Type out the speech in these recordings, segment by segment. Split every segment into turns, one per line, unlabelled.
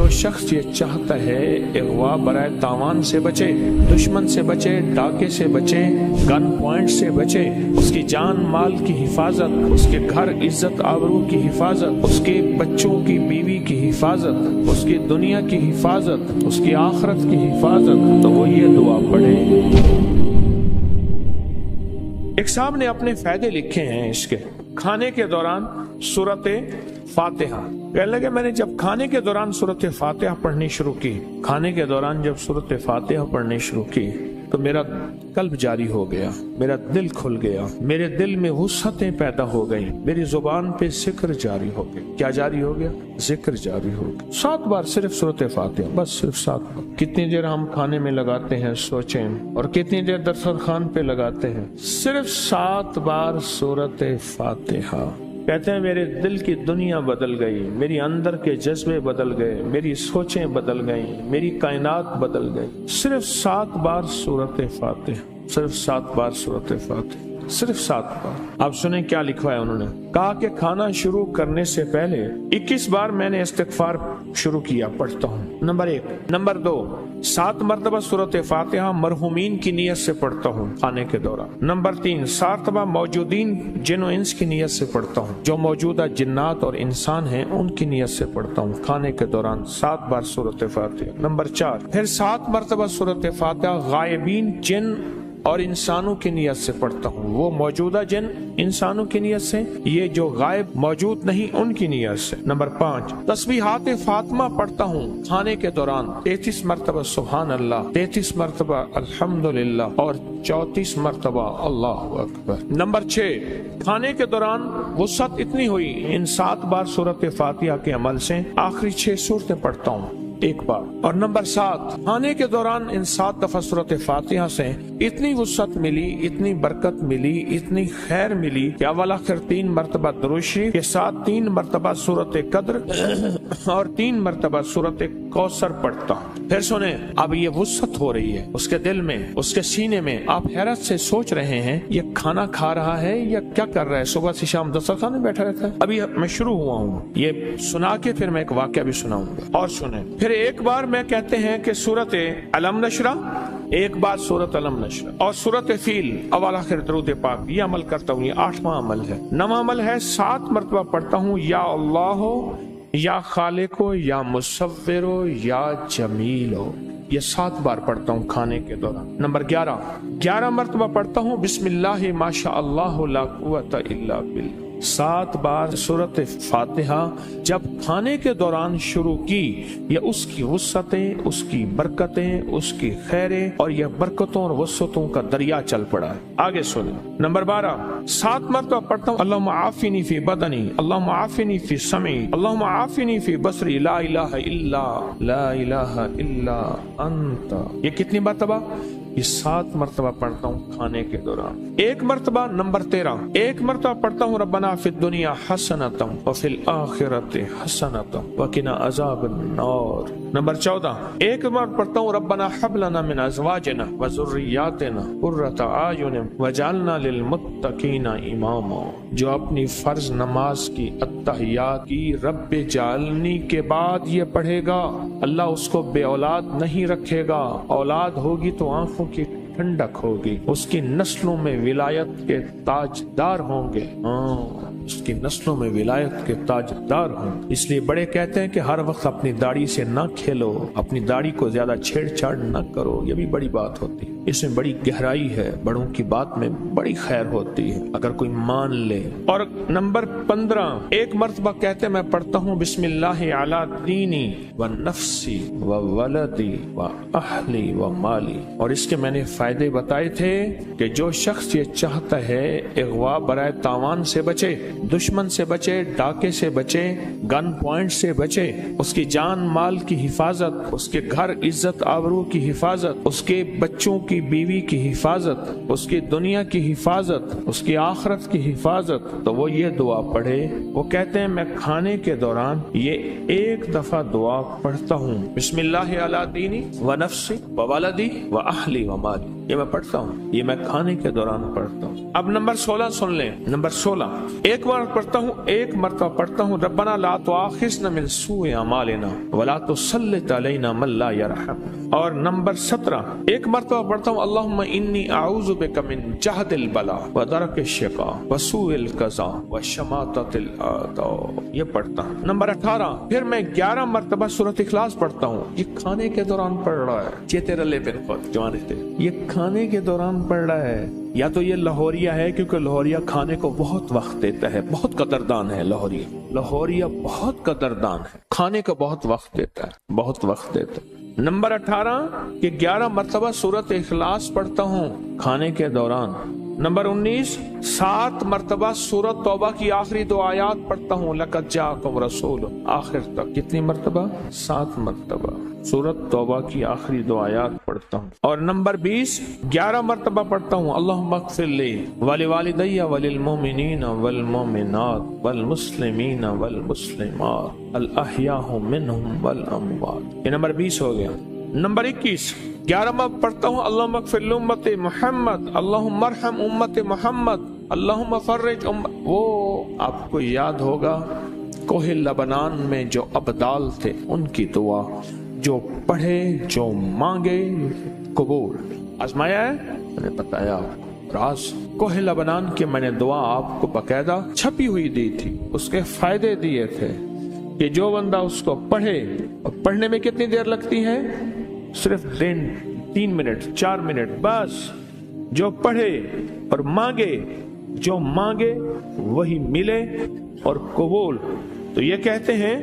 جو شخص یہ چاہتا ہے اغوا برائے تاوان سے بچے، دشمن سے بچے، ڈاکے سے بچے، گن پوائنٹ سے بچے، اس کی جان مال کی حفاظت، اس کے گھر عزت آبرو کی حفاظت، اس کے بچوں کی بیوی کی حفاظت، اس کی دنیا کی حفاظت، اس کی آخرت کی حفاظت، تو وہ یہ دعا پڑھے۔ ایک صاحب نے اپنے فائدے لکھے ہیں اس کے، کھانے کے دوران سورت فاتحہ۔ کہنے لگے میں نے جب کھانے کے دوران سورت فاتحہ پڑھنی شروع کی، کھانے کے دوران جب سورت فاتحہ پڑھنی شروع کی تو میرا قلب جاری ہو گیا، میرا دل کھل گیا، میرے دل میں وسعتیں پیدا ہو گئیں، میری زبان پہ ذکر جاری ہو گیا۔ کیا جاری ہو گیا؟ ذکر جاری ہو گیا۔ 7 بار صرف سورت فاتحہ، بس صرف 7 بار۔ کتنی دیر ہم کھانے میں لگاتے ہیں سوچیں، اور کتنی دیر دسترخوان پہ لگاتے ہیں؟ صرف 7 بار سورت فاتحہ۔ کہتے ہیں میرے دل کی دنیا بدل گئی، میری اندر کے جذبے بدل گئے، میری سوچیں بدل گئیں، میری کائنات بدل گئی۔ صرف 7 بار سورت فاتحہ، صرف 7 بار سورت فاتحہ، صرف 7 بار۔ آپ سنیں کیا لکھا ہے انہوں نے، کہا کہ کھانا شروع کرنے سے پہلے 21 بار میں نے استغفار شروع کیا، پڑھتا ہوں۔ نمبر 1۔ نمبر 2، 7 مرتبہ سورت فاتحہ مرحومین کی نیت سے پڑھتا ہوں کھانے کے دوران۔ نمبر 3، 7 مرتبہ موجودین جن و انس کی نیت سے پڑھتا ہوں، جو موجودہ جنات اور انسان ہیں ان کی نیت سے پڑھتا ہوں کھانے کے دوران 7 بار سورت فاتحہ۔ نمبر 4، پھر 7 مرتبہ سورت فاتحہ غائبین جن اور انسانوں کی نیت سے پڑھتا ہوں، وہ موجودہ جن انسانوں کی نیت سے، یہ جو غائب موجود نہیں ان کی نیت سے۔ نمبر 5، تسبیحات فاطمہ پڑھتا ہوں کھانے کے دوران 33 مرتبہ سبحان اللہ، 33 مرتبہ الحمدللہ اور 34 مرتبہ اللہ اکبر۔ نمبر 6، کھانے کے دوران وسعت اتنی ہوئی ان 7 بار سورت فاتحہ کے عمل سے آخری 6 سورتیں پڑھتا ہوں 1 بار۔ اور نمبر 7، کھانے کے دوران ان 7 دفعہ سورت فاتحہ سے اتنی وسعت ملی، اتنی برکت ملی، اتنی خیر ملی کہ اول آخر 3 مرتبہ درود شریف کے ساتھ 3 مرتبہ سورت قدر اور 3 مرتبہ سورت کوثر پڑھتا ہوں۔ پھر سنیں، اب یہ وسعت ہو رہی ہے اس کے دل میں، اس کے سینے میں۔ آپ حیرت سے سوچ رہے ہیں یہ کھانا کھا رہا ہے یا کیا کر رہا ہے؟ صبح سے شام دسترخوان میں بیٹھا رہتا ہے؟ ابھی میں شروع ہوا ہوں، یہ سنا کے پھر میں ایک واقعہ بھی سناؤں گا، اور سنیں۔ پھر ایک بار میں کہتے ہیں کہ سورت علم نشرہ، ایک بار سورت علم نشرہ اور سورت فیل اول آخر درود پاک، یہ عمل کرتا ہوں۔ یہ 8واں عمل ہے۔ 9واں عمل ہے 7 مرتبہ پڑھتا ہوں یا اللہ ہو یا خالق ہو یا مصور ہو یا جمیل ہو، یہ 7 بار پڑھتا ہوں کھانے کے دوران۔ نمبر 11 مرتبہ پڑھتا ہوں بسم اللہ ما شاء اللہ لا قوت الا باللہ، 7 بار سورت فاتحہ جب کھانے کے دوران شروع کی، یہ اس کی وسعتیں، اس کی برکتیں، اس کی خیریں اور یہ برکتوں اور وسعتوں کا دریا چل پڑا ہے۔ آگے سنیں۔ نمبر 12، 7 مرتبہ پڑھتا ہوں اللہم عافنی فی بدنی، اللہم عافنی فی سمعی، اللہم عافنی فی بصری، لا الہ الا انت۔ یہ کتنی مرتبہ؟ یہ 7 مرتبہ پڑھتا ہوں کھانے کے دوران۔ 1 مرتبہ نمبر 13، 1 مرتبہ پڑھتا ہوں ربنا فی الدنیا حسنۃ وفی الآخرۃ حسنۃ وقنا عذاب النار۔ نمبر 14، 1 مرتبہ پڑھتا ہوں ربنا هب لنا من ازواجنا وذریاتنا قرۃ اعین واجعلنا للمتقین اماما۔ جو اپنی فرض نماز کی التحیات کی رب جعلنی کے بعد یہ پڑھے گا، اللہ اس کو بے اولاد نہیں رکھے گا، اولاد ہوگی تو آنکھوں کی ٹھنڈک ہوگی، اس کی نسلوں میں ولایت کے تاجدار ہوں گے، اس کی نسلوں میں ولایت کے تاجدار ہوں۔ اس لیے بڑے کہتے ہیں کہ ہر وقت اپنی داڑھی سے نہ کھیلو، اپنی داڑھی کو زیادہ چھیڑ چھاڑ نہ کرو، یہ بھی بڑی بات ہوتی ہے، اس میں بڑی گہرائی ہے، بڑوں کی بات میں بڑی خیر ہوتی ہے اگر کوئی مان لے۔ اور نمبر 15، 1 مرتبہ کہتے میں پڑھتا ہوں بسم اللہ علی دینی و نفسی و ولدی و اہلی و مالی۔ اور اس کے میں نے فائدے بتائے تھے کہ جو شخص یہ چاہتا ہے اغوا برائے تاوان سے بچے، دشمن سے بچے، ڈاکے سے بچے، گن پوائنٹ سے بچے، اس کی جان مال کی حفاظت، اس کے گھر عزت آبرو کی حفاظت، اس کے بچوں کی بیوی کی حفاظت، اس کی دنیا کی حفاظت، اس کی آخرت کی حفاظت، تو وہ یہ دعا پڑھے۔ وہ کہتے ہیں میں کھانے کے دوران یہ 1 دفعہ دعا پڑھتا ہوں، بسم اللہ علی دینی و نفسی و ولدی و اہلی و مالی۔ یہ میں پڑھتا ہوں، یہ میں کھانے کے دوران پڑھتا ہوں۔ اب نمبر 16 سن لیں، نمبر 16 ایک بار پڑھتا ہوں، ایک مرتبہ پڑھتا ہوں، ربنا لا تؤاخذنا من سوء اعمالنا ولا تسلط علینا من لا يرحم۔ اور نمبر 17 ایک مرتبہ پڑھتا ہوں، اللہم انی اعوذ بک من جہد البلاء ودرک الشقاء وسوء القضاء وشماتۃ الاعداء، یہ پڑھتا ہوں۔ نمبر 18 پھر میں 11 مرتبہ سورۃ اخلاص پڑھتا ہوں، یہ کھانے کے دوران پڑھ رہا ہے، چیتے رلے بن خود جوانے تھے، یہ کھانے کے دوران پڑھ رہا ہے، یا تو یہ لاہوریہ ہے کیونکہ لاہوریہ کھانے کو بہت وقت دیتا ہے، بہت قدردان ہے لاہوریہ بہت قدردان ہے، کھانے کو بہت وقت دیتا ہے، بہت وقت دیتا ہے۔ نمبر 18 کہ 11 مرتبہ سورۃ اخلاص پڑھتا ہوں کھانے کے دوران۔ نمبر 19 7 مرتبہ سورۃ توبہ کی آخری 2 آیات پڑھتا ہوں، لقد جاءکم رسول، آخر تک کتنی مرتبہ؟ 7 مرتبہ سورۃ توبہ کی آخری 2 آیات پڑھتا ہوں۔ اور نمبر 20 11 مرتبہ پڑھتا ہوں، اللہم اغفر لی ولوالدی وللمؤمنین والمؤمنات والمسلمین والمسلمات الاحیاء منہم والاموات، یہ نمبر 20 ہو گیا۔ نمبر 21 11 میں پڑھتا ہوں، اللہم اغفر لامت محمد، اللہم ارحم امت محمد، اللہم فرج وہ آپ کو یاد ہوگا کوہ لبنان میں جو ابدال تھے ان کی دعا، جو پڑھے جو مانگے قبول۔ آزمایا ہے، میں نے بتایا راز کوہ لبنان کی میں نے دعا آپ کو باقاعدہ چھپی ہوئی دی تھی، اس کے فائدے دیے تھے کہ جو بندہ اس کو پڑھے، اور پڑھنے میں کتنی دیر لگتی ہے؟ صرف 3 منٹ 4 منٹ بس، جو پڑھے اور مانگے، جو مانگے وہی ملے اور قبول۔ تو یہ کہتے ہیں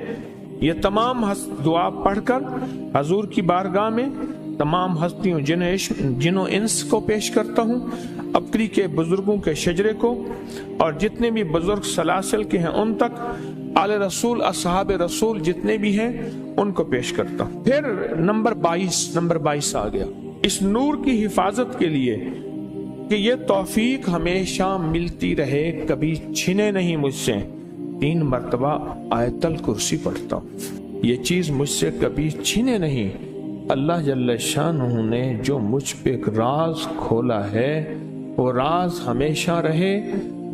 یہ تمام دعا پڑھ کر حضور کی بارگاہ میں تمام ہستیوں جنوں انس کو پیش کرتا ہوں، ابکری کے بزرگوں کے شجرے کو، اور جتنے بھی بزرگ سلاسل کے ہیں ان تک، آل رسول اصحاب رسول جتنے بھی ہیں ان کو پیش کرتا ہوں۔ پھر نمبر 22 آ گیا، اس نور کی حفاظت کے لیے کہ یہ توفیق ہمیشہ ملتی رہے، کبھی چھنے نہیں مجھ سے، 3 مرتبہ آیت الکرسی پڑھتا ہوں، یہ چیز مجھ سے کبھی چھنے نہیں۔ اللہ جل شانہ نے جو مجھ پہ ایک راز کھولا ہے وہ راز ہمیشہ رہے،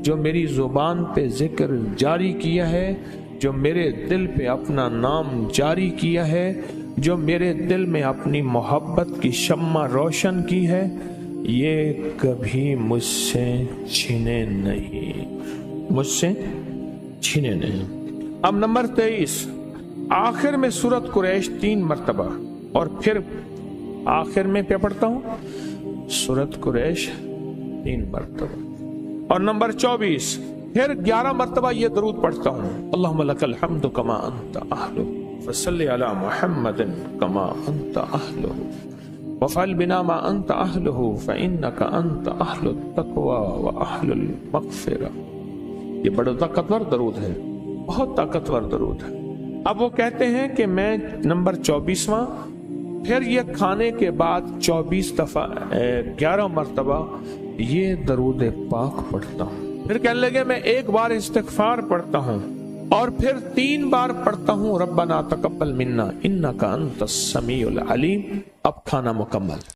جو میری زبان پہ ذکر جاری کیا ہے، جو میرے دل پہ اپنا نام جاری کیا ہے، جو میرے دل میں اپنی محبت کی شمع روشن کی ہے، یہ کبھی مجھ سے چھینے نہیں، مجھ سے چھینے نہیں۔ اب نمبر 23 آخر میں سورۃ قریش 3 مرتبہ، اور پھر آخر میں کیا پڑھتا ہوں؟ سورۃ قریش 3 مرتبہ۔ اور نمبر 24 پھر 11 مرتبہ یہ درود پڑھتا ہوں، اللہم لک الحمد کما انت اہلہ فصلی علی محمد کما انت اہلہ وفعل بنا ما انت اہلہ فانک انت اہل التقوی واہل المغفرہ۔ یہ بڑا طاقتور درود ہے، بہت طاقتور درود ہے۔ اب وہ کہتے ہیں کہ میں نمبر 24واں پھر یہ کھانے کے بعد 24 دفعہ 11 مرتبہ یہ درود پاک پڑھتا ہوں۔ پھر کہنے لگے میں ایک بار استغفار پڑھتا ہوں، اور پھر 3 بار پڑھتا ہوں ربنا تقبل منا انک انت السمیع العلیم۔ اب کھانا مکمل۔